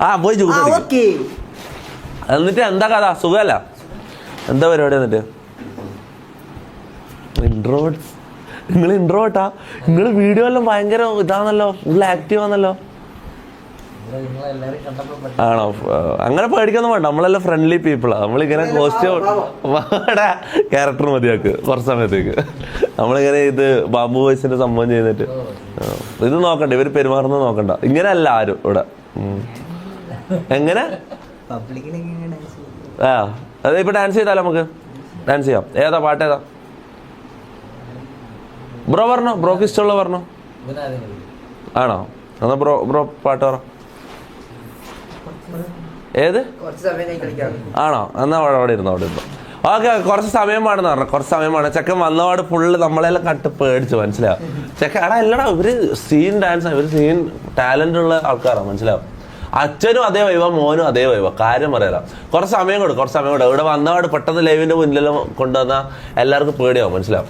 ആ പോയി ജ്യൂസ് എന്നിട്ട് എന്താ കഥ സുഖമല്ല എന്താ പരിപാടി എന്നിട്ട് ഇൻട്രോവേർട്സ് നിങ്ങൾ ഇൻട്രോവേർട്ടാ നിങ്ങൾ വീഡിയോ എല്ലാം ഭയങ്കര ഇതാണല്ലോ ഫുൾ ആക്റ്റീവ് ആണല്ലോ ആണോ അങ്ങനെ പേടിക്കൊന്നും വേണ്ട നമ്മളെല്ലാം ഫ്രണ്ട്ലി പീപ്പിളാ നമ്മളിങ്ങനെ കോസ്റ്റ്യൂം ക്യാരക്ടർ മതിയാക്ക് കുറച്ച് സമയത്തേക്ക് നമ്മളിങ്ങനെ ഇത് ബാബു വോയിസിന്റെ സംഭവം ചെയ്തിട്ട് ഇത് നോക്കണ്ട ഇവര് പെരുമാറുന്നത് നോക്കണ്ട ഇങ്ങനെയല്ല ആരും ഇവിടെ എങ്ങനെ ആ അതെ ഇപ്പൊ ഡാൻസ് ചെയ്താലോ നമുക്ക് ഡാൻസ് ചെയ്യാം ഏതാ പാട്ട് ഏതാ ബ്രോ പറഞ്ഞോ ബ്രോക്ക് ഇഷ്ടമുള്ള പറഞ്ഞോ ആണോ എന്നാ ബ്രോ പാട്ട് പറ ഏത് ആണോ എന്നാ അവിടെ ഇരുന്നോ ഓക്കെ കുറച്ച് സമയം വേണമെന്ന് പറഞ്ഞു കുറച്ച് സമയം വേണം ചെക്കൻ വന്നപാട് ഫുള്ള് നമ്മളെല്ലാം കട്ട് പേടിച്ചു മനസ്സിലാവും ചെക്കൻ എടാ അല്ലടാ ഇവര് സീൻ ഡാൻസ് ഇവര് സീൻ ടാലന്റ് ഉള്ള ആൾക്കാരാണ് മനസ്സിലാവും അച്ഛനും അതേ വൈവ മോനും അതേ വൈവ കാര്യം പറയാം കുറച്ച് സമയം കൊടുക്കും ഇവിടെ വന്നപാട് പെട്ടെന്ന് ലൈവിന്റെ മുന്നിലെല്ലാം കൊണ്ടുവന്നാൽ എല്ലാവർക്കും പേടിയാവും മനസ്സിലാവും